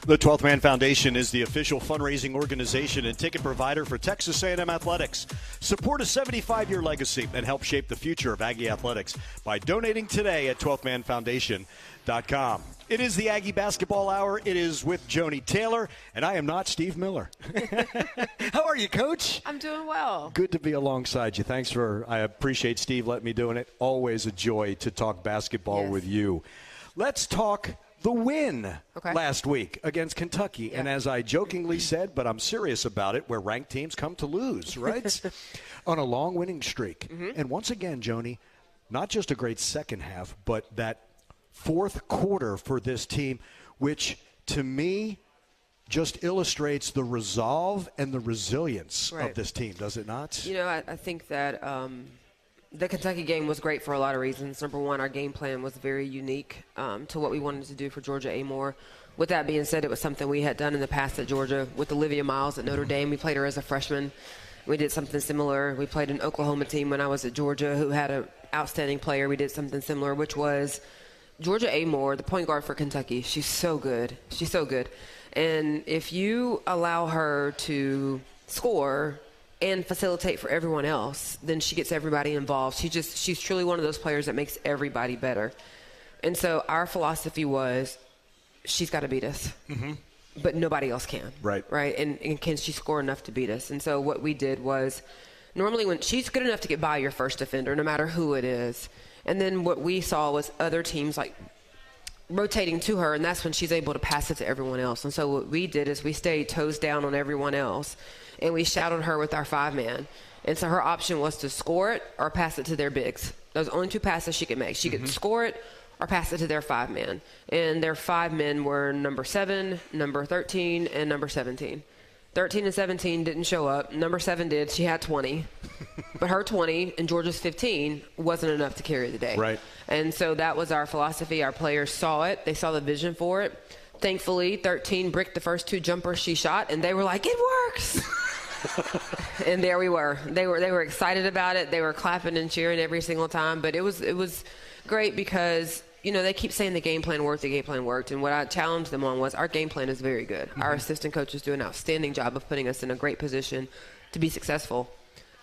The 12th Man Foundation is the official fundraising organization and ticket provider for Texas A&M Athletics. Support a 75-year legacy and help shape the future of Aggie Athletics by donating today at 12thmanfoundation.com. It is the Aggie Basketball Hour. It is with Joni Taylor, and I am not Steve Miller. How are you, Coach? I'm doing well. Good to be alongside you. I appreciate Steve letting me doing it. Always a joy to talk basketball with you. Let's talk the win last week against Kentucky. Yeah. And as I jokingly said, but I'm serious about it, where ranked teams come to lose, right? On a long winning streak. And once again, Joni, not just a great second half, but that fourth quarter for this team, which to me just illustrates the resolve and the resilience of this team, does it not? You know, I think that the Kentucky game was great for a lot of reasons. Number one, our game plan was very unique to what we wanted to do for Georgia A-Moore. With that being said, it was something we had done in the past at Georgia with Olivia Miles at Notre Dame. We played her as a freshman. We did something similar. We played an Oklahoma team when I was at Georgia who had an outstanding player. We did something similar, which was Georgia A-Moore, the point guard for Kentucky. She's so good. She's so good. And if you allow her to score and facilitate for everyone else, then she gets everybody involved. She's truly one of those players that makes everybody better. And so our philosophy was, she's got to beat us, but nobody else can. Right. And can she score enough to beat us? And so what we did was, normally when she's good enough to get by your first defender, no matter who it is. And then what we saw was other teams like rotating to her, and that's when she's able to pass it to everyone else. And so what we did is we stayed toes down on everyone else, and we shadowed her with our 5-man. And so her option was to score it or pass it to their bigs. Those are only two passes she could make. She could score it or pass it to their 5-man. And their 5 men were number 7, number 13, and number 17. 13 and 17 didn't show up. Number 7 did. She had 20. But her 20 and Georgia's 15 wasn't enough to carry the day. Right. And so that was our philosophy. Our players saw it. They saw the vision for it. Thankfully, 13 bricked the first 2 jumpers she shot, and they were like, it works. And there we were. They were excited about it. They were clapping and cheering every single time. But it was great because, you know, they keep saying the game plan worked, and what I challenged them on was our game plan is very good. Our assistant coaches do an outstanding job of putting us in a great position to be successful.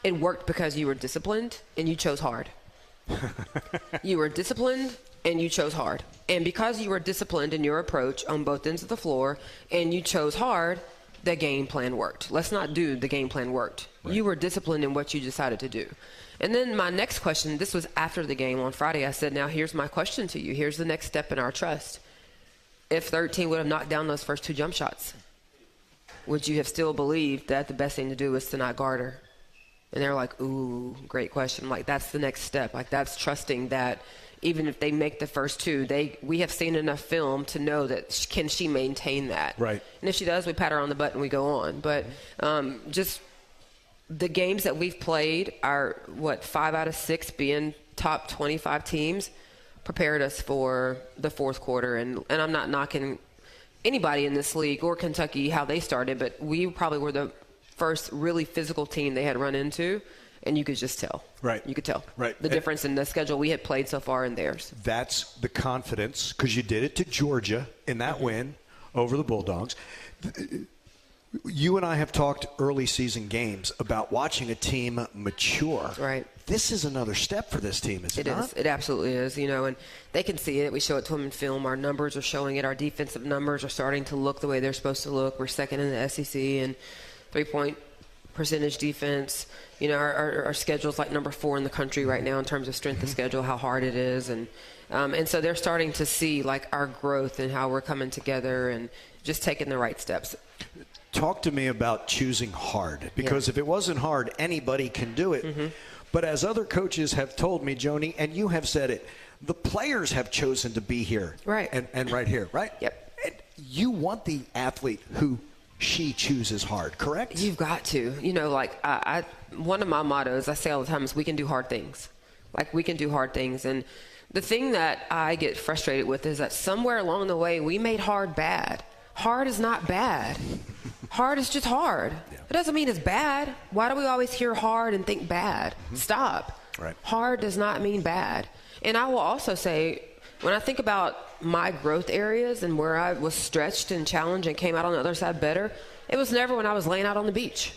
It worked because you were disciplined and you chose hard. You were disciplined and you chose hard. And because you were disciplined in your approach on both ends of the floor and you chose hard, the game plan worked. Let's not do the game plan worked. Right. You were disciplined in what you decided to do. And then my next question, this was after the game on Friday, I said, now here's my question to you. Here's the next step in our trust. If 13 would have knocked down those first 2 jump shots, would you have still believed that the best thing to do was to not guard her? And they're like, ooh, great question. Like, that's the next step. Like, that's trusting that even if they make the first 2, we have seen enough film to know that can she maintain that. Right. And if she does, we pat her on the butt and we go on. But just the games that we've played are, 5 out of 6 being top 25 teams, prepared us for the fourth quarter. And I'm not knocking anybody in this league or Kentucky how they started, but we probably were the first really physical team they had run into, and you could just tell. Right. You could tell. Right. The difference in the schedule we had played so far and theirs. That's the confidence, because you did it to Georgia in that win over the Bulldogs. You and I have talked early season games about watching a team mature. Right. This is another step for this team, is it not? It is. It absolutely is. You know, and they can see it. We show it to them in film. Our numbers are showing it. Our defensive numbers are starting to look the way they're supposed to look. We're second in the SEC in three-point percentage defense. You know, our schedule's like number 4 in the country right now in terms of strength of schedule, how hard it is. And so they're starting to see, like, our growth and how we're coming together and just taking the right steps. Talk to me about choosing hard, because if it wasn't hard, anybody can do it. But as other coaches have told me, Joni, and you have said it, the players have chosen to be here. Right. And right here, right? Yep. And you want the athlete who she chooses hard, correct? You've got to. You know, like, one of my mottos I say all the time is we can do hard things. Like, we can do hard things. And the thing that I get frustrated with is that somewhere along the way we made hard bad. Hard is not bad. Hard is just hard. Yeah. It doesn't mean it's bad. Why do we always hear hard and think bad? Stop. Right. Hard does not mean bad. And I will also say, when I think about my growth areas and where I was stretched and challenged and came out on the other side better, it was never when I was laying out on the beach.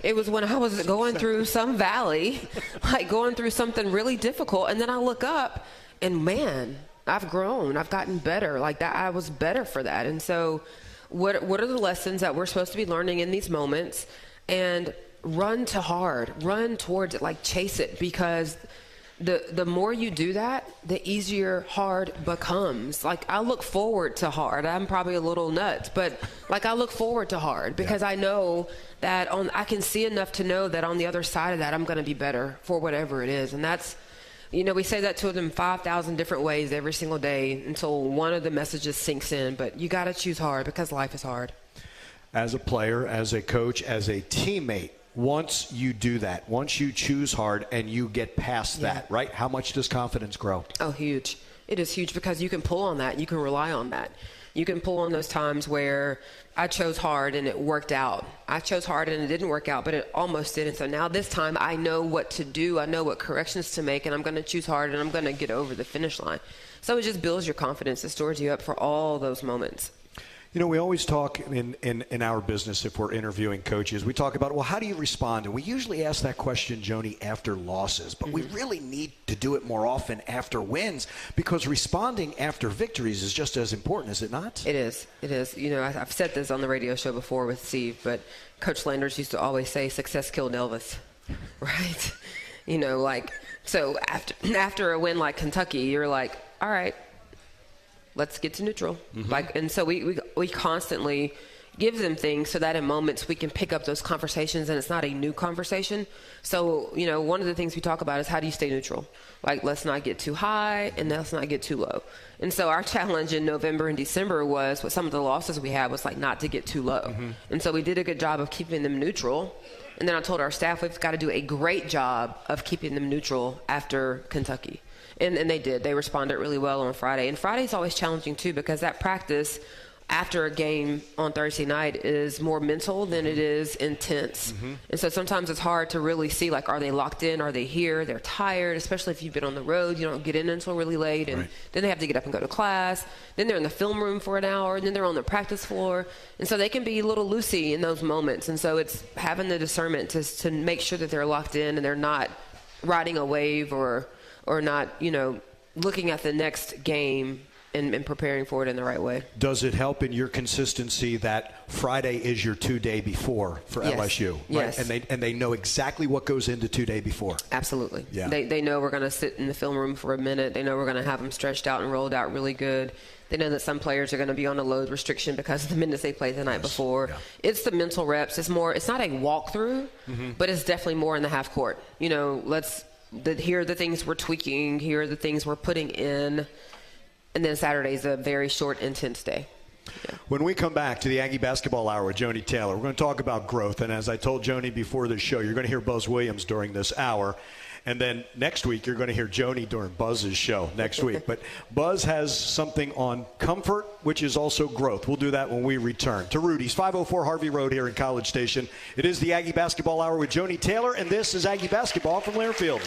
It was when I was going through some valley, like going through something really difficult, and then I look up and, man, I've grown. I've gotten better. Like that, I was better for that. And so what are the lessons that we're supposed to be learning in these moments? And run to hard. Run towards it, like chase it, because the more you do that, the easier hard becomes. Like, I look forward to hard. I'm probably a little nuts, but like I look forward to hard because I know that I can see enough to know that on the other side of that, I'm going to be better for whatever it is. And that's, we say that to them 5,000 different ways every single day until one of the messages sinks in. But you got to choose hard because life is hard. As a player, as a coach, as a teammate, once you do that, once you choose hard and you get past that, right, how much does confidence grow? Oh, huge. It is huge because you can pull on that. You can rely on that. You can pull on those times where I chose hard and it worked out. I chose hard and it didn't work out, but it almost did. And so now this time I know what to do. I know what corrections to make, and I'm going to choose hard and I'm going to get over the finish line. So it just builds your confidence. It stores you up for all those moments. We always talk in our business, if we're interviewing coaches, we talk about, well, how do you respond? And we usually ask that question, Joni, after losses. But we really need to do it more often after wins, because responding after victories is just as important, is it not? It is. It is. I've said this on the radio show before with Steve, but Coach Landers used to always say, success killed Elvis, right? So after a win like Kentucky, you're like, all right, let's get to neutral. And so we constantly give them things so that in moments we can pick up those conversations and it's not a new conversation. So, one of the things we talk about is how do you stay neutral? Like, let's not get too high and let's not get too low. And so our challenge in November and December was, with some of the losses we had, was like not to get too low. And so we did a good job of keeping them neutral. And then I told our staff we've got to do a great job of keeping them neutral after Kentucky. And they did. They responded really well on Friday. And Friday's always challenging, too, because that practice after a game on Thursday night is more mental than it is intense. And so sometimes it's hard to really see, like, are they locked in? Are they here? They're tired, especially if you've been on the road. You don't get in until really late. And then they have to get up and go to class. Then they're in the film room for an hour. And then they're on the practice floor. And so they can be a little loosey in those moments. And so it's having the discernment to make sure that they're locked in and they're not riding a wave or not, looking at the next game and preparing for it in the right way. Does it help in your consistency that Friday is your 2 day before for LSU? Right? Yes. And they know exactly what goes into 2 day before. Absolutely. Yeah. They know we're going to sit in the film room for a minute. They know we're going to have them stretched out and rolled out really good. They know that some players are going to be on a load restriction because of the minutes they played the night before. Yeah. It's the mental reps. It's not a walkthrough, but it's definitely more in the half court. Here are the things we're tweaking. Here are the things we're putting in. And then Saturday's a very short, intense day. Yeah. When we come back to the Aggie Basketball Hour with Joni Taylor, we're going to talk about growth. And as I told Joni before the show, you're going to hear Buzz Williams during this hour. And then next week, you're going to hear Joni during Buzz's show next week. But Buzz has something on comfort, which is also growth. We'll do that when we return to Rudy's, 504 Harvey Road here in College Station. It is the Aggie Basketball Hour with Joni Taylor, and this is Aggie Basketball from Learfield.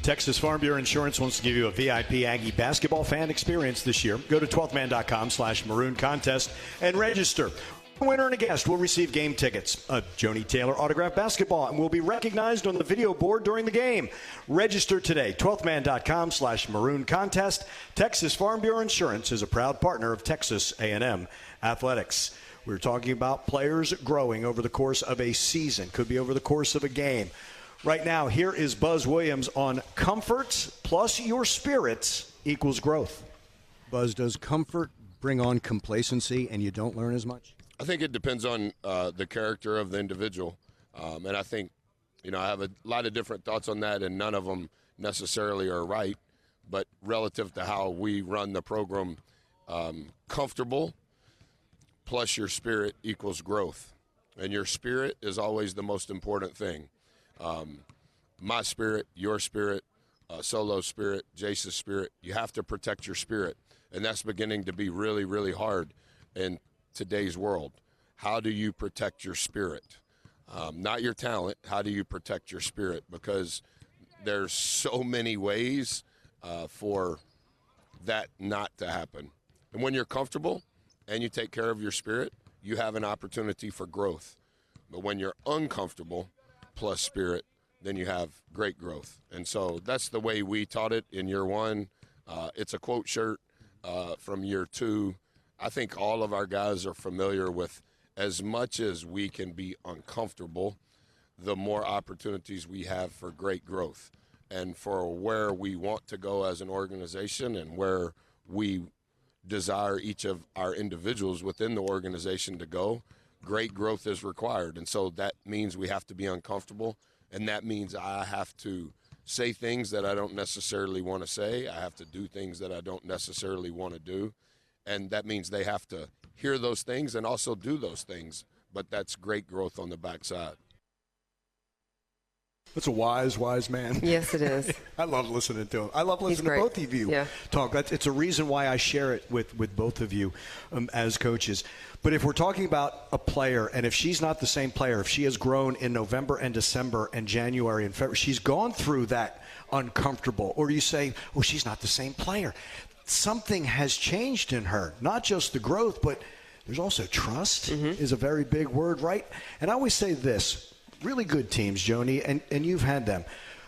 Texas Farm Bureau Insurance wants to give you a VIP Aggie basketball fan experience this year. Go to 12thman.com/maroon contest and register. A winner and a guest will receive game tickets, a Joni Taylor autographed basketball, and will be recognized on the video board during the game. Register today, 12thman.com/maroon contest. Texas Farm Bureau Insurance is a proud partner of Texas A&M Athletics. We're talking about players growing over the course of a season, could be over the course of a game. Right now, here is Buzz Williams on comfort plus your spirits equals growth. Buzz, does comfort bring on complacency and you don't learn as much? I think it depends on the character of the individual. And I think, I have a lot of different thoughts on that, and none of them necessarily are right. But relative to how we run the program, comfortable plus your spirit equals growth. And your spirit is always the most important thing. My spirit, your spirit, Solo's spirit, Jace's spirit, you have to protect your spirit. And that's beginning to be really, really hard in today's world. How do you protect your spirit? not your talent. How do you protect your spirit? Because there's so many ways for that not to happen. And when you're comfortable and you take care of your spirit, you have an opportunity for growth. But when you're uncomfortable plus spirit, then you have great growth. And so that's the way we taught it in year one. It's a quote shirt from year two. I think all of our guys are familiar with, as much as we can be uncomfortable, the more opportunities we have for great growth. And for where we want to go as an organization and where we desire each of our individuals within the organization to go, great growth is required. And so that means we have to be uncomfortable, and that means I have to say things that I don't necessarily want to say. I have to do things that I don't necessarily want to do. And that means they have to hear those things and also do those things. But that's great growth on the backside. That's a wise man. Yes, it is. I love listening to him. I love listening to both of you talk. It's a reason why I share it with both of you as coaches. But if we're talking about a player, and if she's not the same player, if she has grown in November and December and January and February, she's gone through that uncomfortable, or you say, oh, she's not the same player. Something has changed in her, not just the growth, but there's also trust is a very big word, right? And I always say this. Really good teams, Joni, and you've had them.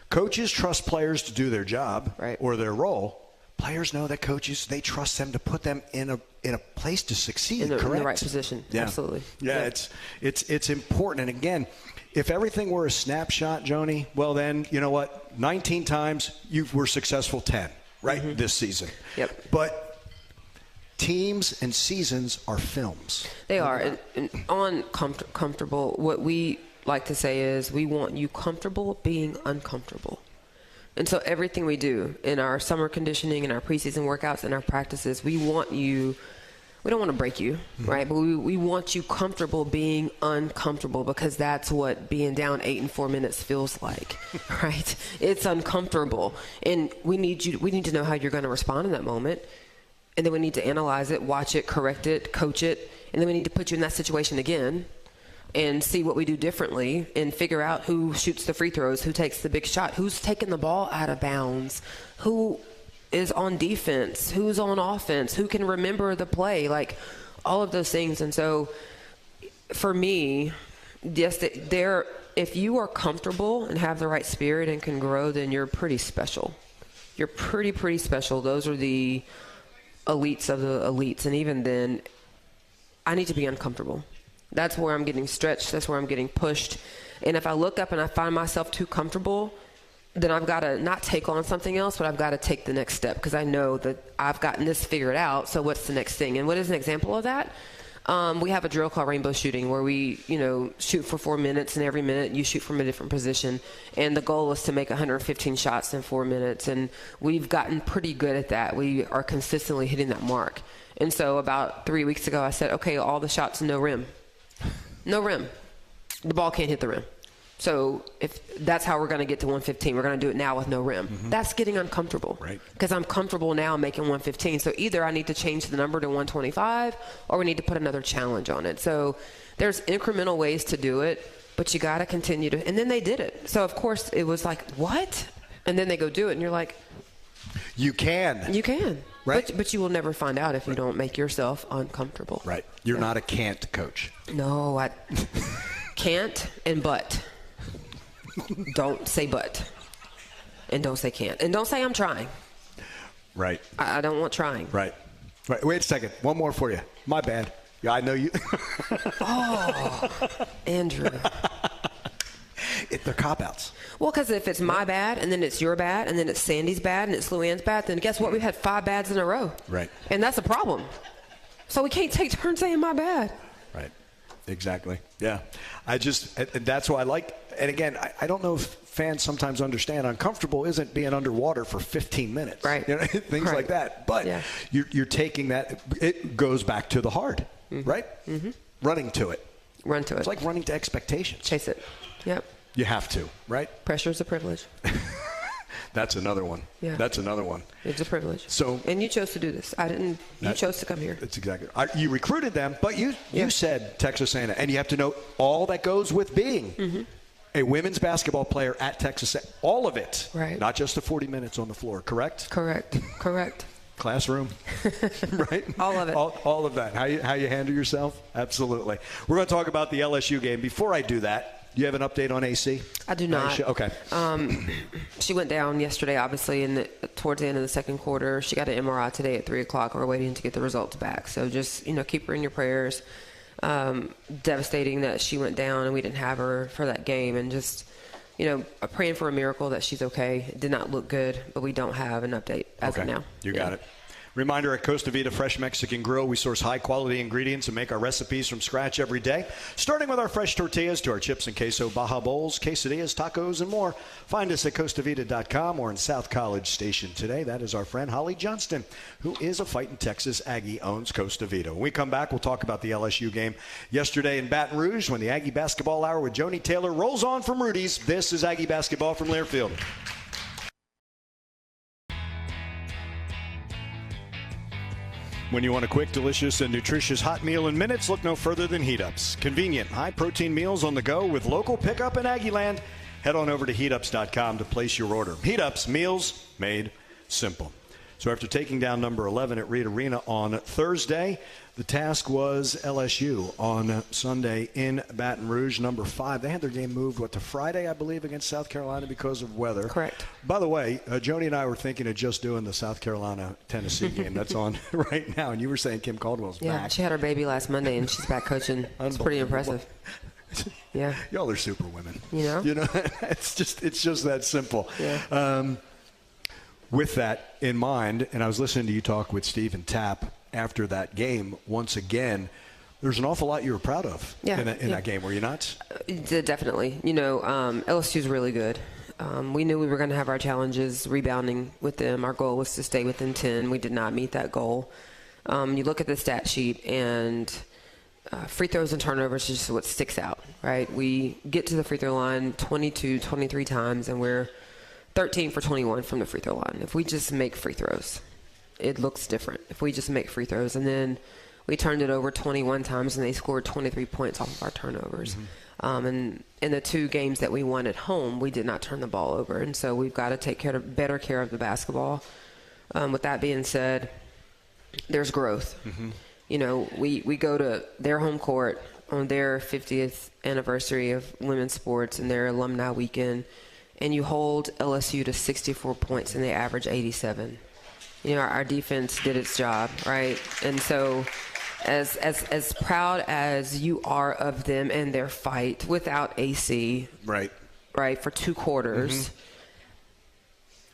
Coaches trust players to do their job or their role. Players know that coaches, they trust them to put them in a place to succeed, correct? In the right position, absolutely. Yeah, it's important. And again, if everything were a snapshot, Joni, well then, you know what? 19 times you were successful 10, right, this season. Yep. But teams and seasons are films. They are. And on comfortable, what we like to say is we want you comfortable being uncomfortable. And so everything we do in our summer conditioning, in our preseason workouts, in our practices, we don't want to break you, right? But we want you comfortable being uncomfortable, because that's what being down 8 in 4 minutes feels like, right? It's uncomfortable. And we need to know how you're going to respond in that moment. And then we need to analyze it, watch it, correct it, coach it. And then we need to put you in that situation again and see what we do differently and figure out who shoots the free throws, who takes the big shot, who's taking the ball out of bounds, who is on defense, who's on offense, who can remember the play, like all of those things. And so for me, yes, if you are comfortable and have the right spirit and can grow, then you're pretty special. You're pretty special. Those are the elites of the elites. And even then, I need to be uncomfortable. That's where I'm getting stretched. That's where I'm getting pushed. And if I look up and I find myself too comfortable, then I've got to not take on something else, but I've got to take the next step, because I know that I've gotten this figured out. So what's the next thing? And what is an example of that? We have a drill called rainbow shooting, where we, shoot for 4 minutes, and every minute you shoot from a different position. And the goal is to make 115 shots in 4 minutes. And we've gotten pretty good at that. We are consistently hitting that mark. And so about 3 weeks ago, I said, okay, all the shots, no rim. No rim. The ball can't hit the rim. So if that's how we're going to get to 115, we're going to do it now with no rim. That's getting uncomfortable. Right. Because I'm comfortable now making 115. So either I need to change the number to 125, or we need to put another challenge on it. So there's incremental ways to do it, but you got to continue to. And then they did it. So, of course, it was like, what? And then they go do it, and you're like, you can. You can. Right. But you will never find out if you don't make yourself uncomfortable. Right. You're not a can't coach. No, I can't and but. Don't say but. And don't say can't. And don't say I'm trying. Right. I don't want trying. Right. Wait a second. One more for you. My bad. Yeah, I know you. Oh, Andrew. They're cop-outs. Well, because if it's my bad, and then it's your bad, and then it's Sandy's bad, and it's Luann's bad, then guess what? We've had 5 bads in a row. Right. And that's a problem. So we can't take turns saying my bad. Right. Exactly. Yeah. And that's why I like, and again, I don't know if fans sometimes understand, uncomfortable isn't being underwater for 15 minutes. Right. Things like that. But you're taking that, it goes back to the heart, right? Running to it. Run to it. It's like running to expectations. Chase it. Yep. You have to, right? Pressure is a privilege. That's another one. Yeah. That's another one. It's a privilege. So, and you chose to do this. I didn't. You chose to come here. That's exactly. You recruited them, but you said Texas A&M, and you have to know all that goes with being a women's basketball player at Texas A&M. All of it. Right. Not just the 40 minutes on the floor. Correct. Correct. Classroom, right? All of it. All of that. How you handle yourself? Absolutely. We're going to talk about the LSU game. Before I do that, do you have an update on AC? I do not. Okay. She went down yesterday, obviously, towards the end of the second quarter. She got an MRI today at 3 o'clock. We're waiting to get the results back. So just, keep her in your prayers. Devastating that she went down and we didn't have her for that game. And just, praying for a miracle that she's okay. It did not look good, but we don't have an update as of now. You got it. Reminder, at Costa Vida Fresh Mexican Grill, we source high-quality ingredients and make our recipes from scratch every day, starting with our fresh tortillas to our chips and queso Baja Bowls, quesadillas, tacos, and more. Find us at CostaVita.com or in South College Station today. That is our friend Holly Johnston, who is a Fightin' Texas Aggie, owns Costa Vida. When we come back, we'll talk about the LSU game yesterday in Baton Rouge when the Aggie Basketball Hour with Joni Taylor rolls on from Rudy's. This is Aggie Basketball from Learfield. When you want a quick, delicious, and nutritious hot meal in minutes, look no further than Heat-Ups. Convenient, high-protein meals on the go with local pickup in Aggieland. Head on over to heatups.com to place your order. Heat-Ups, meals made simple. So after taking down number 11 at Reed Arena on Thursday, the task was LSU on Sunday in Baton Rouge, number 5. They had their game moved, to Friday, I believe, against South Carolina because of weather. Correct. By the way, Joni and I were thinking of just doing the South Carolina-Tennessee game that's on right now, and you were saying Kim Caldwell's back. Yeah, she had her baby last Monday, and she's back coaching. It's pretty impressive. Yeah. Y'all are super women. It's just that simple. Yeah. With that in mind, and I was listening to you talk with Stephen Tapp after that game, once again, there's an awful lot you were proud of in that game, were you not? Definitely. LSU's really good. We knew we were going to have our challenges rebounding with them. Our goal was to stay within 10. We did not meet that goal. You look at the stat sheet, and free throws and turnovers is just what sticks out, right? We get to the free throw line 22, 23 times, and we're 13 for 21 from the free throw line. If we just make free throws, it looks different. If we just make free throws, and then we turned it over 21 times, and they scored 23 points off of our turnovers. And in the 2 games that we won at home, we did not turn the ball over. And so we've got to take better care of the basketball. With that being said, there's growth. We go to their home court on their 50th anniversary of women's sports and their alumni weekend, and you hold LSU to 64 points, and they average 87. Our defense did its job, right? And so as proud as you are of them and their fight without AC, right, for 2 quarters,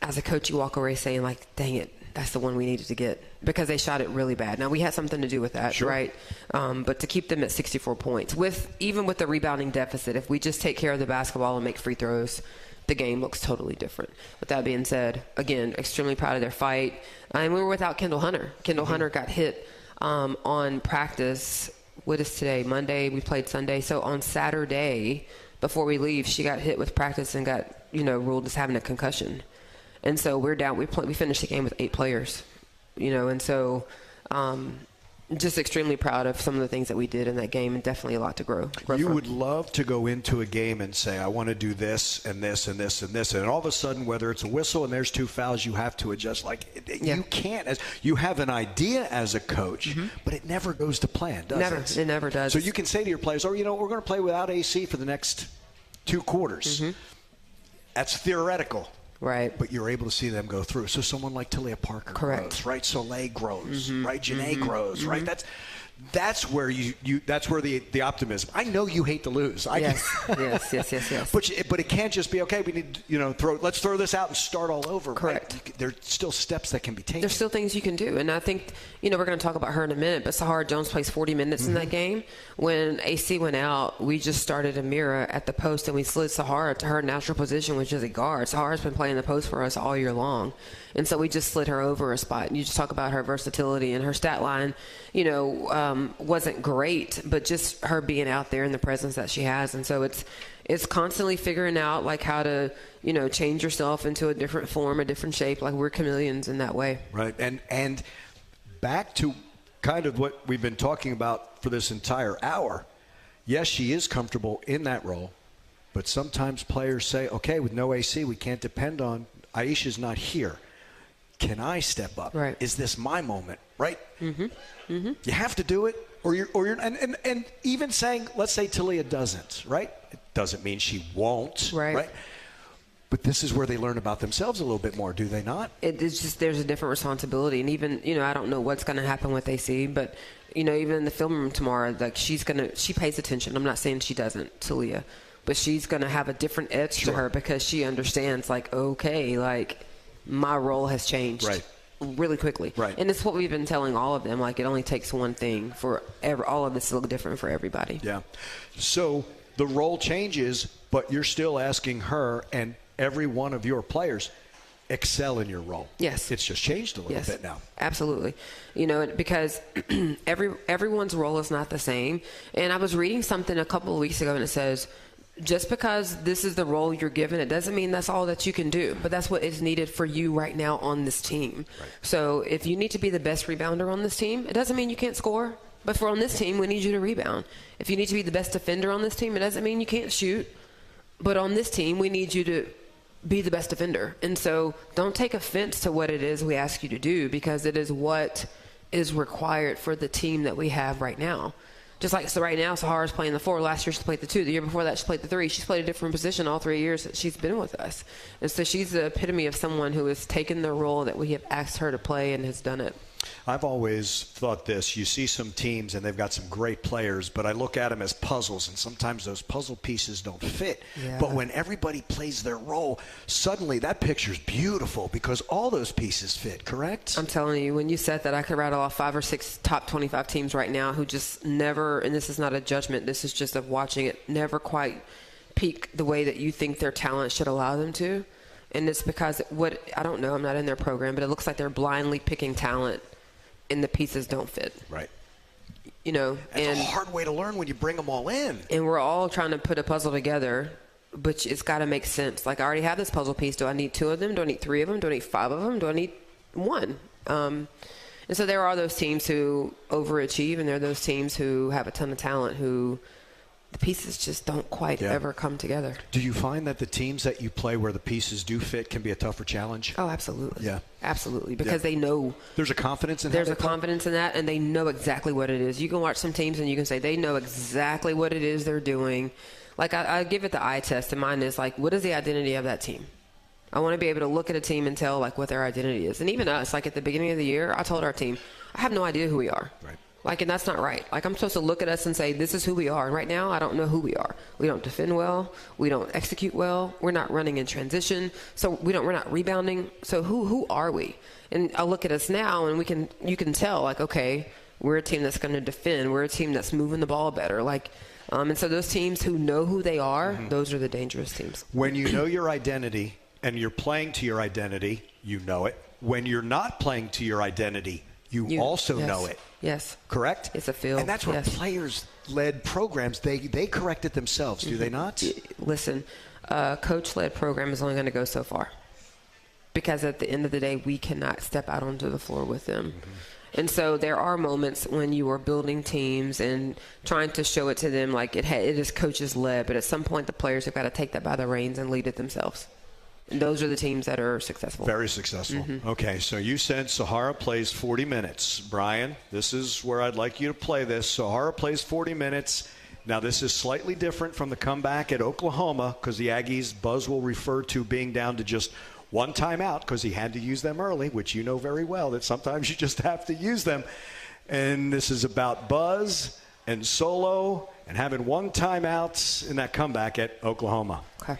as a coach, you walk away saying, dang it, that's the one we needed to get, because they shot it really bad. Now, we had something to do with that, right? But to keep them at 64 points, even with the rebounding deficit, if we just take care of the basketball and make free throws, the game looks totally different. With that being said, again, extremely proud of their fight. And we were without Kendall Hunter. Kendall Hunter got hit on practice. What is today? Monday. We played Sunday. So on Saturday, before we leave, she got hit with practice and got, ruled as having a concussion. And so we're down. We finished the game with 8 players, and so just extremely proud of some of the things that we did in that game, and definitely a lot to grow You from. would love to go into a game and say, I want to do this and this and this and this. And all of a sudden, whether it's a whistle and there's 2 fouls, you have to adjust. You can't. You have an idea as a coach, but it never goes to plan, does it? It never does. So you can say to your players, we're going to play without AC for the next 2 quarters. That's theoretical. Right. But you're able to see them go through. So someone like Talia Parker grows, right? Soleil grows, right? Janae grows, right? That's where that's where the optimism. I know you hate to lose. Yes. But it can't just be, okay, we need let's throw this out and start all over. Correct. Right? There's still steps that can be taken. There's still things you can do. And I think, we're going to talk about her in a minute, but Sahara Jones plays 40 minutes in that game. When AC went out, we just started Amira at the post, and we slid Sahara to her natural position, which is a guard. Sahara's been playing the post for us all year long. And so we just slid her over a spot. And you just talk about her versatility and her stat line. wasn't great, but just her being out there and the presence that she has. And so it's constantly figuring out like how to, change yourself into a different form, a different shape. Like we're chameleons in that way. Right. And back to kind of what we've been talking about for this entire hour. Yes, she is comfortable in that role, but sometimes players say, okay, with no AC, we can't depend on Aisha's not here. Can I step up? Right. Is this my moment? Right? Mm-hmm. Mm-hmm. You have to do it, or you're and even saying, let's say Talia doesn't, right? It doesn't mean she won't, right? But this is where they learn about themselves a little bit more, do they not? It's just there's a different responsibility, and even I don't know what's going to happen with AC, but even in the film room tomorrow, like she pays attention. I'm not saying she doesn't, Talia, but she's going to have a different edge to her because she understands, like, okay, like my role has changed. Right. Really quickly. Right. And it's what we've been telling all of them. Like, it only takes one thing for all of this to look different for everybody. Yeah. So the role changes, but you're still asking her and every one of your players excel in your role. Yes. It's just changed a little bit now. Absolutely. Because everyone's role is not the same. And I was reading something a couple of weeks ago, and it says, just because this is the role you're given, it doesn't mean that's all that you can do, but that's what is needed for you right now on this team. Right. So if you need to be the best rebounder on this team, it doesn't mean you can't score, but on this team, we need you to rebound. If you need to be the best defender on this team, it doesn't mean you can't shoot, but on this team, we need you to be the best defender. And so don't take offense to what it is we ask you to do, because it is what is required for the team that we have right now. Just like, so right now, Sahara's playing the 4. Last year, she played the 2. The year before that, she played the 3. She's played a different position all 3 years that she's been with us. And so she's the epitome of someone who has taken the role that we have asked her to play and has done it. I've always thought this. You see some teams, and they've got some great players, but I look at them as puzzles, and sometimes those puzzle pieces don't fit. Yeah. But when everybody plays their role, suddenly that picture's beautiful because all those pieces fit, correct? I'm telling you, when you said that, I could rattle off 5 or 6 top 25 teams right now who just never, and this is not a judgment, this is just of watching it, never quite peak the way that you think their talent should allow them to. And it's because I don't know, I'm not in their program, but it looks like they're blindly picking talent and the pieces don't fit. Right. It's a hard way to learn when you bring them all in. And we're all trying to put a puzzle together, but it's got to make sense. Like, I already have this puzzle piece. Do I need 2 of them? Do I need 3 of them? Do I need 5 of them? Do I need 1? And so there are those teams who overachieve, and there are those teams who have a ton of talent who the pieces just don't quite ever come together. Do you find that the teams that you play where the pieces do fit can be a tougher challenge? Oh, absolutely. Yeah. Absolutely. Because they know. There's a confidence in that. There's a confidence in that, and they know exactly what it is. You can watch some teams, and you can say they know exactly what it is they're doing. Like, I give it the eye test, and mine is, like, what is the identity of that team? I want to be able to look at a team and tell, like, what their identity is. And even us, like, at the beginning of the year, I told our team, I have no idea who we are. Right. Like, and that's not right. Like, I'm supposed to look at us and say, this is who we are. And right now, I don't know who we are. We don't defend well. We don't execute well. We're not running in transition. So we're not rebounding. So who are we? And I look at us now, and you can tell, like, okay, we're a team that's going to defend. We're a team that's moving the ball better. Like, and so those teams who know who they are, those are the dangerous teams. When you know your identity and you're playing to your identity, you know it. When you're not playing to your identity, you also know it. Yes. Correct? It's a feel. And that's where players-led programs, they correct it themselves, do they not? Listen, a coach-led program is only going to go so far. Because at the end of the day, we cannot step out onto the floor with them. And so there are moments when you are building teams and trying to show it to them like it is coaches-led, but at some point the players have got to take that by the reins and lead it themselves. And those are the teams that are successful. Very successful. Okay, so you said Sahara plays 40 minutes. Brian, this is where I'd like you to play this. Sahara plays 40 minutes. Now, this is slightly different from the comeback at Oklahoma because the Aggies, Buzz will refer to being down to just one timeout because he had to use them early, which you know very well that sometimes you just have to use them. And this is about Buzz and Solo and having one timeout in that comeback at Oklahoma. Okay.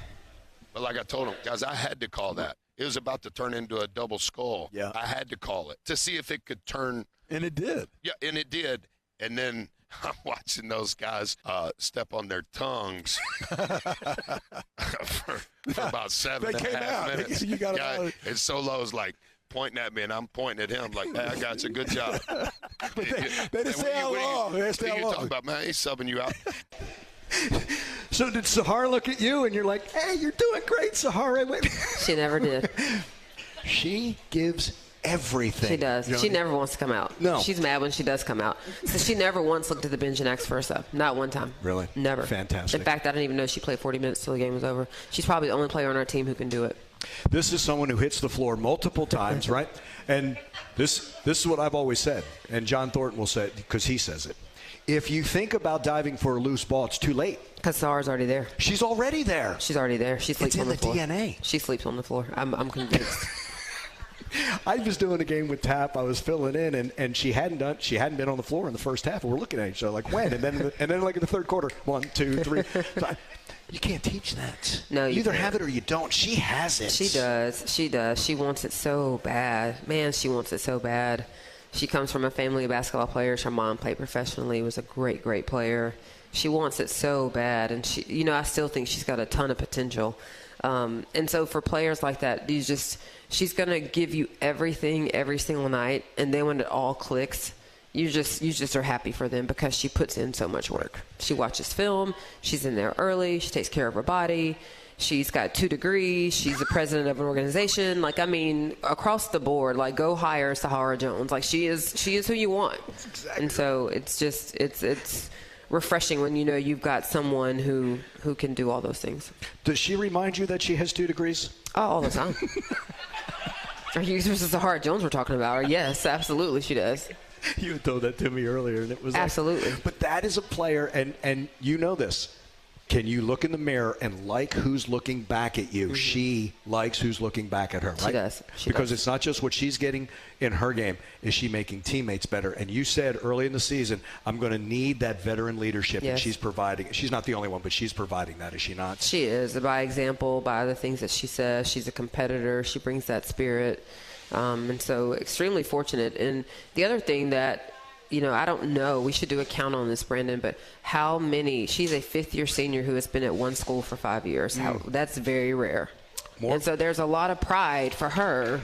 But like I told him, guys, I had to call that. It was about to turn into a double skull. Yeah. I had to call it to see if it could turn. And it did. Yeah, and it did. And then I'm watching those guys step on their tongues for about 7.5 minutes. You got and Solo's like, pointing at me, and I'm pointing at him like, hey, I got you. Good job. They didn't say how long. They didn't say how long. You talking about, man, he's subbing you out. So did Sahar look at you and you're like, hey, you're doing great, Sahar? She never did. She gives everything. She does. She never wants to come out. No. She's mad when she does come out. So she never once looked at the bench and asked for a sub. Not one time. Really? Never. Fantastic. In fact, I didn't even know she played 40 minutes till the game was over. She's probably the only player on our team who can do it. This is someone who hits the floor multiple times, right? And this is what I've always said, and John Thornton will say it because he says it. If you think about diving for a loose ball, it's too late. Because Sahar's already there. She's already there. She's already there. She sleeps on the floor. It's in the DNA. She sleeps on the floor. I'm convinced. I was doing a game with Tap. I was filling in, and she hadn't been on the floor in the first half. And we're looking at each other like, when? And then like in the third quarter, 1, 2, 3. You can't teach that. No, you either have it or you don't. She has it. She does. She does. She wants it so bad. Man, she wants it so bad. She comes from a family of basketball players. Her mom played professionally, was a great, great player. She wants it so bad, and she, I still think she's got a ton of potential. And so for players like that, she's going to give you everything every single night, and then when it all clicks, you just are happy for them because she puts in so much work. She watches film. She's in there early. She takes care of her body. She's got 2 degrees. She's the president of an organization. Across the board, go hire Sahara Jones. She is who you want. Exactly. And so it's refreshing when you've got someone who can do all those things. Does she remind you that she has 2 degrees? Oh, all the time. Are you this is Sahara Jones we're talking about? Or yes, absolutely she does. You had told that to me earlier, and it was absolutely. But that is a player, and you know this. Can you look in the mirror and like who's looking back at you? Mm-hmm. She likes who's looking back at her, right? She does. Because it's not just what she's getting in her game. Is she making teammates better? And you said early in the season, I'm going to need that veteran leadership, yes. And she's providing. She's not the only one, but she's providing that, is she not? She is. By example, by the things that she says. She's a competitor. She brings that spirit. And so extremely fortunate. And the other thing that, I don't know, we should do a count on this, Brandon, but how many, she's a 5th-year senior who has been at one school for 5 years. That's very rare. More. And so there's a lot of pride for her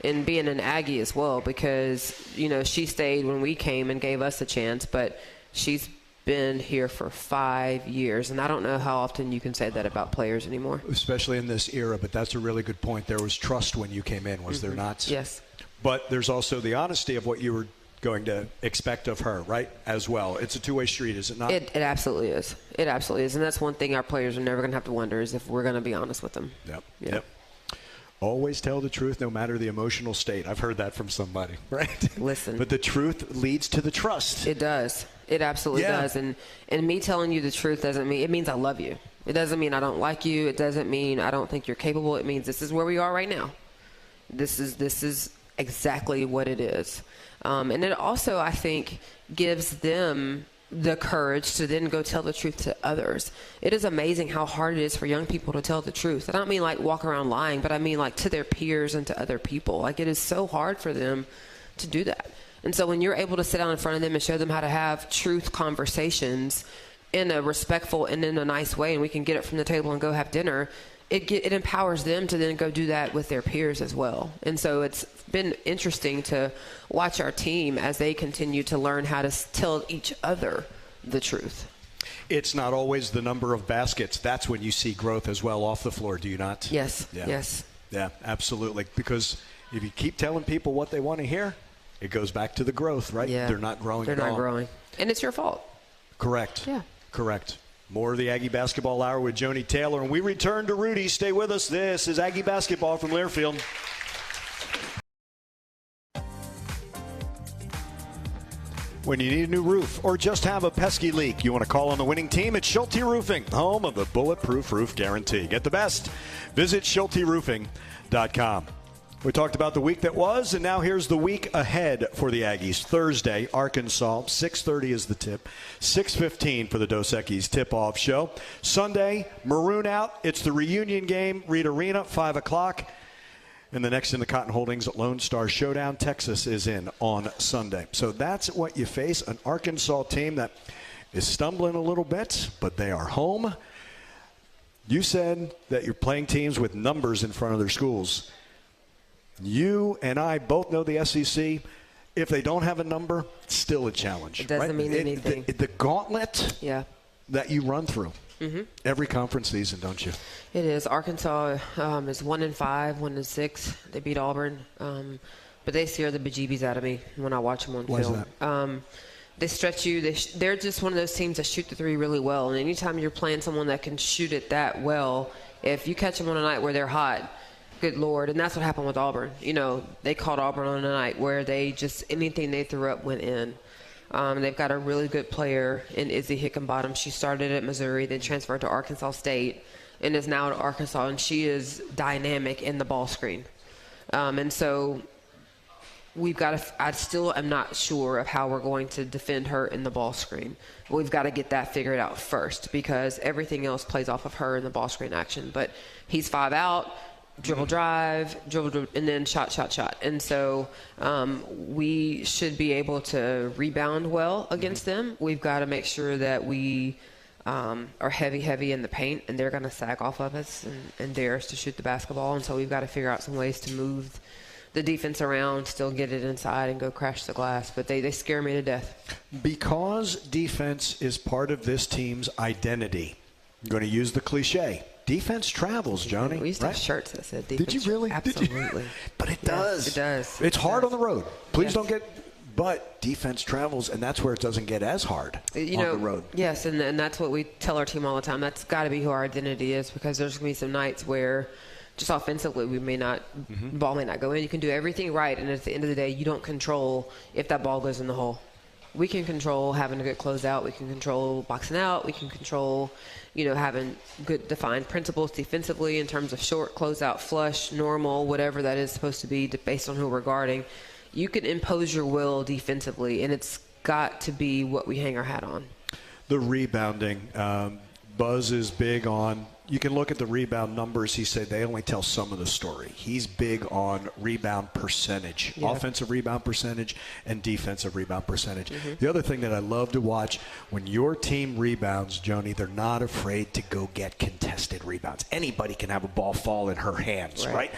in being an Aggie as well because, she stayed when we came and gave us a chance, but she's been here for 5 years, and I don't know how often you can say that about players anymore. Especially in this era, but that's a really good point. There was trust when you came in, was there not? Yes. But there's also the honesty of what you were going to expect of her, right, as well. It's a two-way street, is it not? It absolutely is. It absolutely is. And that's one thing our players are never going to have to wonder is if we're going to be honest with them. Yep. Always tell the truth no matter the emotional state. I've heard that from somebody, right? Listen. But the truth leads to the trust. It does. It absolutely does. And me telling you the truth doesn't mean – it means I love you. It doesn't mean I don't like you. It doesn't mean I don't think you're capable. It means this is where we are right now. This is exactly what it is. And it also, I think, gives them the courage to then go tell the truth to others. It is amazing how hard it is for young people to tell the truth. I don't mean walk around lying, but I mean to their peers and to other people. It is so hard for them to do that. And so when you're able to sit down in front of them and show them how to have truth conversations in a respectful and in a nice way, and we can get it from the table and go have dinner, it empowers them to then go do that with their peers as well. And so it's been interesting to watch our team as they continue to learn how to tell each other the truth. It's not always the number of baskets. That's when you see growth as well off the floor, do you not? Yes. Yes. Yeah, absolutely. Because if you keep telling people what they want to hear, it goes back to the growth, right? Yeah. They're not growing. They're not growing. And it's your fault. Correct. Yeah. Correct. More of the Aggie Basketball Hour with Joni Taylor. And we return to Rudy. Stay with us. This is Aggie Basketball from Learfield. When you need a new roof or just have a pesky leak, you want to call on the winning team at Schulte Roofing, home of the Bulletproof Roof Guarantee. Get the best. Visit SchulteRoofing.com. We talked about the week that was, and now here's the week ahead for the Aggies. Thursday, Arkansas, 6:30 is the tip. 6:15 for the Dos Equis tip-off show. Sunday, Maroon out. It's the reunion game, Reed Arena, 5 o'clock. And the next in the Cotton Holdings Lone Star Showdown, Texas is in on Sunday. So that's what you face, an Arkansas team that is stumbling a little bit, but they are home. You said that you're playing teams with numbers in front of their schools. You and I both know the SEC. If they don't have a number, it's still a challenge. It doesn't mean anything. The gauntlet that you run through every conference season, don't you? It is. Arkansas is 1-5, 1-6. They beat Auburn, but they scare the bejeebies out of me when I watch them on film. Why is that? They stretch you. They're just one of those teams that shoot the three really well. And anytime you're playing someone that can shoot it that well, if you catch them on a night where they're hot, good Lord. And that's what happened with Auburn. They caught Auburn on a night where anything they threw up went in. They've got a really good player in Izzy Hickenbottom. She started at Missouri, then transferred to Arkansas State, and is now at Arkansas. And she is dynamic in the ball screen. And so we've got to – I still am not sure of how we're going to defend her in the ball screen. We've got to get that figured out first because everything else plays off of her in the ball screen action. But he's 5 out. Dribble drive, and then shot. And so we should be able to rebound well against them. We've got to make sure that we are heavy in the paint, and they're going to sag off of us and dare us to shoot the basketball. And so we've got to figure out some ways to move the defense around, still get it inside, and go crash the glass. But they scare me to death. Because defense is part of this team's identity, I'm going to use the cliche. Defense travels, Joni. We used to have shirts that said defense. Did you really? Absolutely. But it does. It does. It's hard on the road. Please don't get – but defense travels, and that's where it doesn't get as hard on the road. Yes, and that's what we tell our team all the time. That's got to be who our identity is because there's going to be some nights where just offensively we may not the ball may not go in. You can do everything right, and at the end of the day, you don't control if that ball goes in the hole. We can control having a good closeout. We can control boxing out. We can control, having good defined principles defensively in terms of short, closeout, flush, normal, whatever that is supposed to be based on who we're guarding. You can impose your will defensively, and it's got to be what we hang our hat on. The rebounding. Buzz is big on. You can look at the rebound numbers. He said they only tell some of the story. He's big on rebound percentage, offensive rebound percentage and defensive rebound percentage. The other thing that I love to watch, when your team rebounds, Joni, they're not afraid to go get contested rebounds. Anybody can have a ball fall in her hands, right?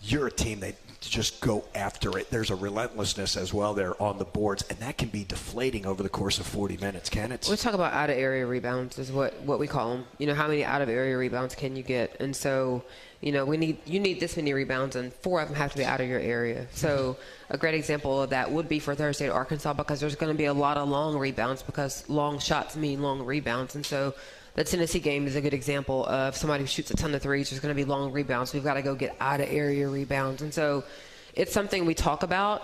You're a team that just go after it. There's a relentlessness as well there on the boards, and that can be deflating over the course of 40 minutes, can it? Let's talk about out-of-area rebounds is what we call them. How many out-of-area rebounds can you get? And so, you need this many rebounds, and 4 of them have to be out of your area. So a great example of that would be for Thursday at Arkansas because there's going to be a lot of long rebounds because long shots mean long rebounds. And so the Tennessee game is a good example of somebody who shoots a ton of threes. There's going to be long rebounds. We've got to go get out-of-area rebounds. And so it's something we talk about,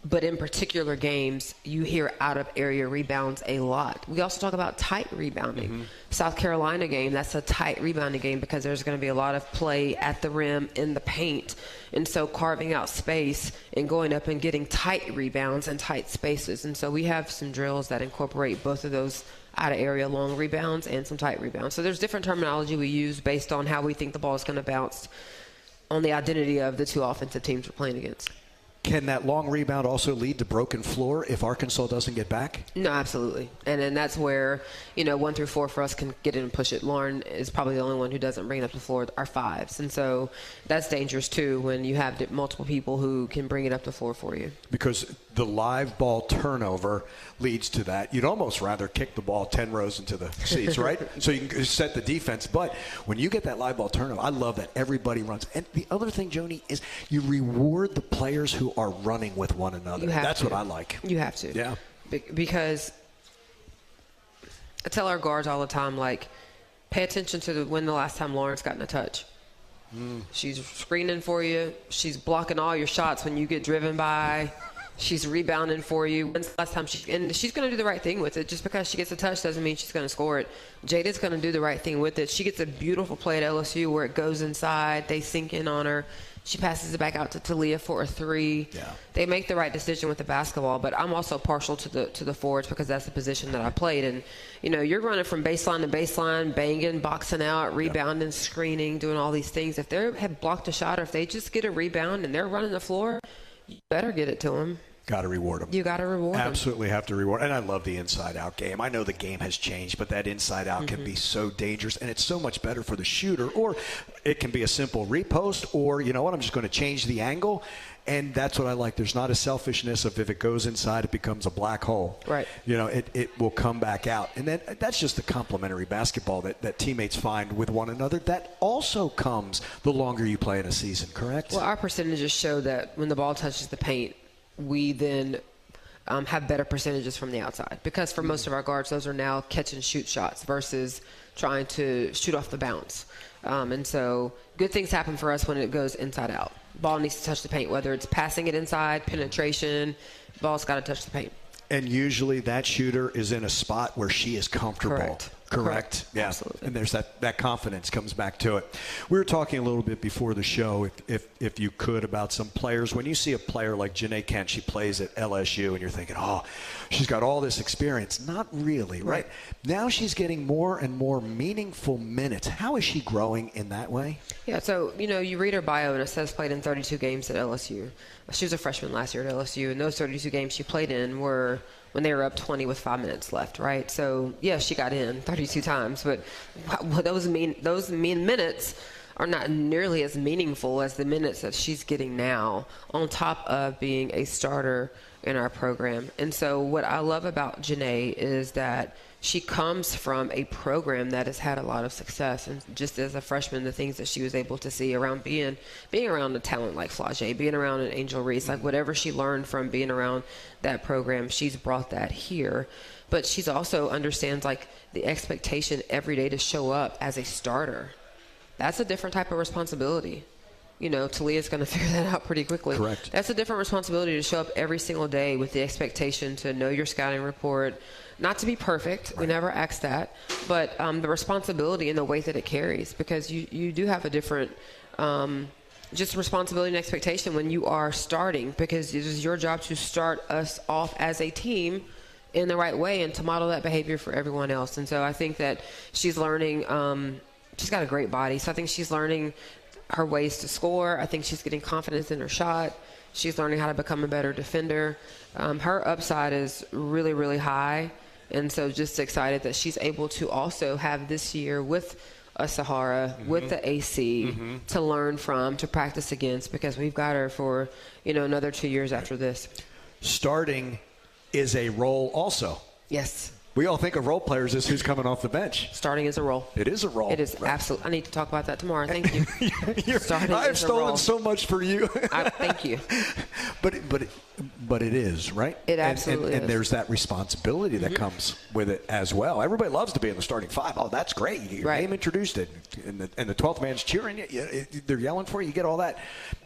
but in particular games, you hear out-of-area rebounds a lot. We also talk about tight rebounding. South Carolina game, that's a tight rebounding game because there's going to be a lot of play at the rim in the paint. And so carving out space and going up and getting tight rebounds and tight spaces. And so we have some drills that incorporate both of those out-of-area long rebounds and some tight rebounds. So there's different terminology we use based on how we think the ball is going to bounce on the identity of the two offensive teams we're playing against. Can that long rebound also lead to broken floor if Arkansas doesn't get back? No, absolutely. And then that's where, 1 through 4 for us can get in and push it. Lauren is probably the only one who doesn't bring it up the floor, our 5s. And so that's dangerous, too, when you have multiple people who can bring it up the floor for you. Because the live ball turnover leads to that. You'd almost rather kick the ball 10 rows into the seats, right? So you can set the defense. But when you get that live ball turnover, I love that everybody runs. And the other thing, Joni, is you reward the players who are running with one another. That's what I like. You have to. Yeah. Because I tell our guards all the time, pay attention to when the last time Lauren's gotten a touch. She's screening for you. She's blocking all your shots when you get driven by. She's rebounding for you. When's the last time and she's going to do the right thing with it. Just because she gets a touch doesn't mean she's going to score it. Jada's going to do the right thing with it. She gets a beautiful play at LSU where it goes inside. They sink in on her. She passes it back out to Talia for a 3. Yeah. They make the right decision with the basketball, but I'm also partial to the forwards because that's the position that I played. And, you're running from baseline to baseline, banging, boxing out, rebounding, screening, doing all these things. If they have blocked a shot or if they just get a rebound and they're running the floor, you better get it to them. Got to reward them. You got to reward them. Absolutely have to reward. And I love the inside-out game. I know the game has changed, but that inside-out can be so dangerous, and it's so much better for the shooter. Or it can be a simple repost, or, you know what, I'm just going to change the angle. And that's what I like. There's not a selfishness of if it goes inside, it becomes a black hole. Right. You know, it will come back out. And then that's just the complementary basketball that teammates find with one another. That also comes the longer you play in a season, correct? Well, our percentages show that when the ball touches the paint, we then have better percentages from the outside. Because for most of our guards, those are now catch and shoot shots versus trying to shoot off the bounce. And so good things happen for us when it goes inside out. Ball needs to touch the paint, whether it's passing it inside, penetration, ball's got to touch the paint. And usually that shooter is in a spot where she is comfortable. Correct. Yeah. Absolutely. And there's that confidence comes back to it. We were talking a little bit before the show, if you could, about some players. When you see a player like Joni Taylor, she plays at LSU, and you're thinking, oh, she's got all this experience. Not really, right? Now she's getting more and more meaningful minutes. How is she growing in that way? Yeah, so, you know, you read her bio, and it says played in 32 games at LSU. She was a freshman last year at LSU, and those 32 games she played in were when they were up 20 with 5 minutes left, right? So, yeah, she got in 32 times, but what those mean minutes are not nearly as meaningful as the minutes that she's getting now, on top of being a starter in our program. And so what I love about Janae is that she comes from a program that has had a lot of success. And just as a freshman, the things that she was able to see around being around a talent like Flage, being around an Angel Reese, like whatever she learned from being around that program, she's brought that here. But she's also understands like the expectation every day to show up as a starter. That's a different type of responsibility. You know, Talia's going to figure that out pretty quickly. Correct. That's a different responsibility to show up every single day with the expectation to know your scouting report, not to be perfect. We never ask that. But the responsibility and the weight that it carries, because you do have a different just responsibility and expectation when you are starting, because it is your job to start us off as a team in the right way and to model that behavior for everyone else. And so I think that she's learning she's got a great body. So I think she's learning her ways to score. I think she's getting confidence in her shot. She's learning how to become a better defender. Her upside is really, really high. And so just excited that she's able to also have this year with a Sahara, with the AC to learn from, to practice against, because we've got her for, you know, another 2 years after this. Starting is a role also. Yes. We all think of role players as who's coming off the bench. Starting is a role. It is a role. It is absolutely. I need to talk about that tomorrow. Thank you. Starting I've is a stolen role. so much for you. Thank you. But it is, right? It absolutely is. And there's that responsibility that comes with it as well. Everybody loves to be in the starting five. Oh, that's great. You get your name introduced, and the 12th man's cheering you. They're yelling for you. You get all that.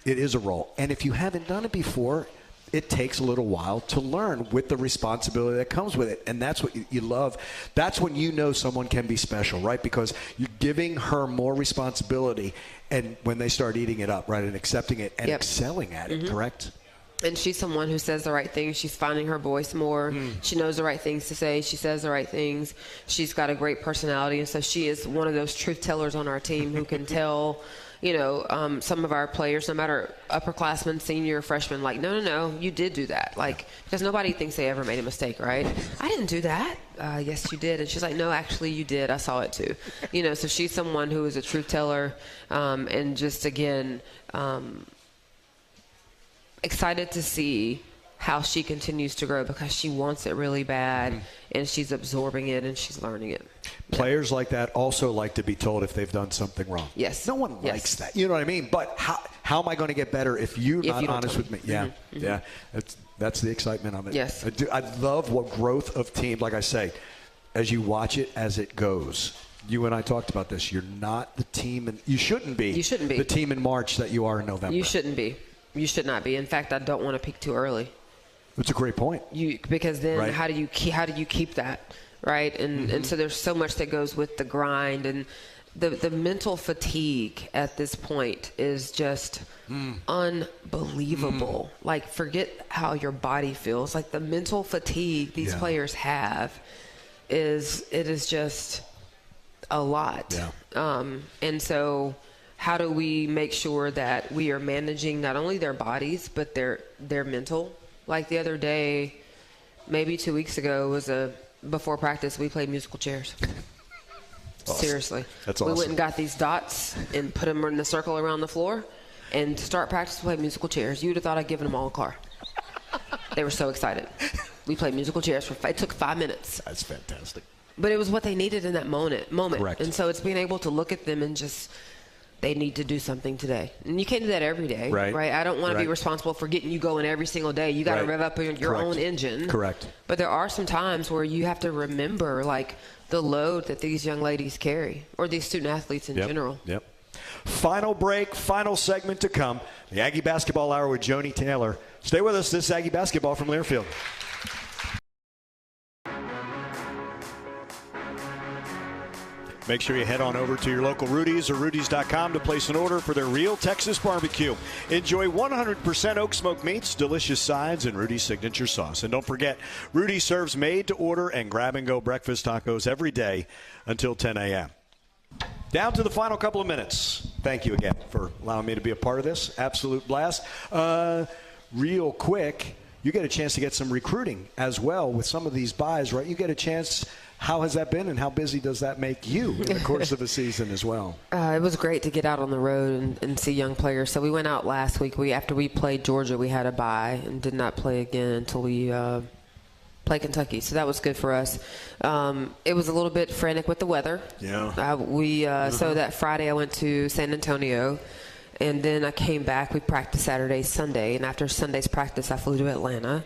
It is a role. And if you haven't done it before, it takes a little while to learn with the responsibility that comes with it. And that's what you love. That's when you know someone can be special, right? Because you're giving her more responsibility, and when they start eating it up, right, and accepting it and excelling at it, correct? And she's someone who says the right things. She's finding her voice more. She knows the right things to say. She says the right things. She's got a great personality. And so she is one of those truth tellers on our team who can tell, you know, some of our players, no matter upperclassmen, senior, freshman, like, no, you did do that. Like, because nobody thinks they ever made a mistake, right? I didn't do that. Yes, you did. And she's like, no, actually, you did. I saw it too. You know, so she's someone who is a truth teller, and just, again, excited to see how she continues to grow, because she wants it really bad, and she's absorbing it and she's learning it. Players like that also like to be told if they've done something wrong. Yes. No one likes that. You know what I mean? But how am I going to get better if you're not honest with me? Yeah. Yeah. That's the excitement of it. Yes. I love what growth of team, like I say, as you watch it as it goes. You and I talked about this. You're not the team, and you shouldn't be. You shouldn't be the team in March that you are in November. You shouldn't be. You should not be. In fact, I don't want to peak too early. That's a great point. Because then how do you keep that, right? And so there's so much that goes with the grind, and the mental fatigue at this point is just unbelievable. Like, forget how your body feels. Like, the mental fatigue these players have is just a lot. Yeah. And so how do we make sure that we are managing not only their bodies but their mental Like the other day, maybe 2 weeks ago, before practice, we played musical chairs. Awesome. Seriously. That's We awesome. went and got these dots and put them in the circle around the floor. And to start practice, we played musical chairs. You would have thought I'd given them all a car. They were so excited. We played musical chairs. It took 5 minutes. That's fantastic. But it was what they needed in that moment. Correct. And so it's being able to look at them and just, they need to do something today. And you can't do that every day. Right. I don't want to be Right. responsible for getting you going every single day. You got to Right. rev up your Correct. own engine. Correct. But there are some times where you have to remember, like, the load that these young ladies carry, or these student athletes in general. Yep. Final break, final segment to come. The Aggie Basketball Hour with Joni Taylor. Stay with us. This is Aggie Basketball from Learfield. Make sure you head on over to your local Rudy's or Rudy's.com to place an order for their real Texas barbecue. Enjoy 100% oak smoked meats, delicious sides, and Rudy's signature sauce. And don't forget, Rudy serves made-to-order and grab-and-go breakfast tacos every day until 10 a.m. Down to the final couple of minutes. Thank you again for allowing me to be a part of this. Absolute blast. Real quick, you get a chance to get some recruiting as well with some of these buys, right? You get a chance. How has that been, and how busy does that make you in the course of a season as well? It was great to get out on the road and see young players. So we went out last week. After we played Georgia, we had a bye and did not play again until we played Kentucky. So that was good for us. It was a little bit frantic with the weather. Yeah. So that Friday I went to San Antonio, and then I came back. We practiced Saturday, Sunday, and after Sunday's practice, I flew to Atlanta,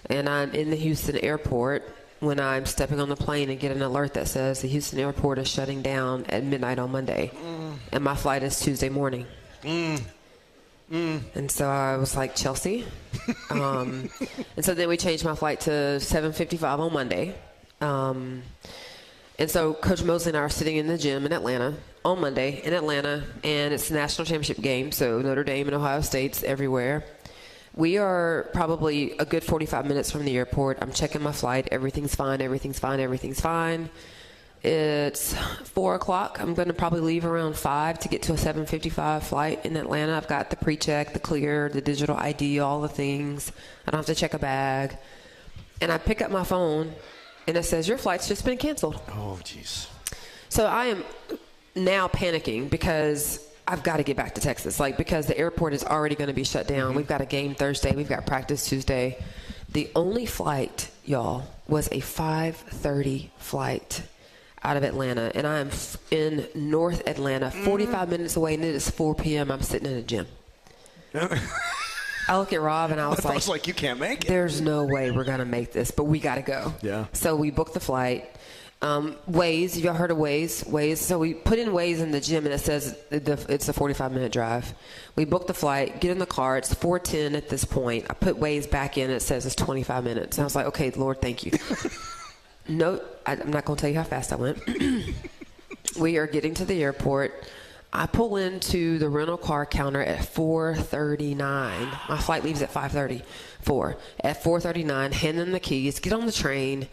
and I'm in the Houston airport when I'm stepping on the plane and get an alert that says the Houston airport is shutting down at midnight on Monday, and my flight is Tuesday morning. And so I was like, Chelsea? And so then we changed my flight to 7:55 on Monday. And so Coach Mosley and I are sitting in the gym in Atlanta on Monday in Atlanta, and it's the national championship game, so Notre Dame and Ohio State's everywhere. We are probably a good 45 minutes from the airport. I'm checking my flight. Everything's fine. It's 4 o'clock. I'm going to probably leave around 5 to get to a 7:55 flight in Atlanta. I've got the pre-check, the clear, the digital ID, all the things. I don't have to check a bag. And I pick up my phone, and it says, your flight's just been canceled. Oh, jeez. So I am now panicking because I've got to get back to Texas, because the airport is already going to be shut down. We've got a game Thursday. We've got practice Tuesday. The only flight, y'all, was a 5:30 flight out of Atlanta, and I'm in North Atlanta, 45 minutes away, and it is 4 p.m. I'm sitting in a gym. I look at Rob, and I was like, you can't make it. There's no way we're going to make this, but we got to go. Yeah. So we booked the flight. Waze, y'all heard of Waze? So we put in Waze in the gym, and it says it's a 45-minute drive. We booked the flight, get in the car. It's 4:10 at this point. I put Waze back in, and it says it's 25 minutes. And I was like, okay, Lord, thank you. No, I'm not going to tell you how fast I went. We are getting to the airport. I pull into the rental car counter at 4:39. My flight leaves at 5:34. At 4:39, hand them the keys, get on the train,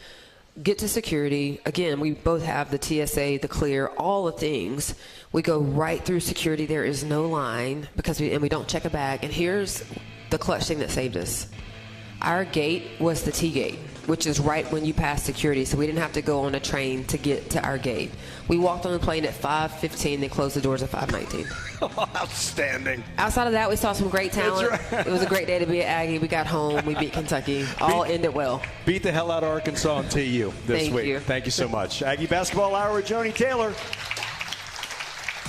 get to security. Again, we both have the TSA, the clear, all the things. We go right through security. There is no line we don't check a bag. And here's the clutch thing that saved us. Our gate was the T gate, which is right when you pass security, so we didn't have to go on a train to get to our gate. We walked on the plane at 5:15. They closed the doors at 5:19. Outstanding. Outside of that, we saw some great talent. Right. It was a great day to be at Aggie. We got home. We beat Kentucky. All ended well. Beat the hell out of Arkansas and TU this Thank week. you. Thank you so much. Aggie Basketball Hour with Joni Taylor.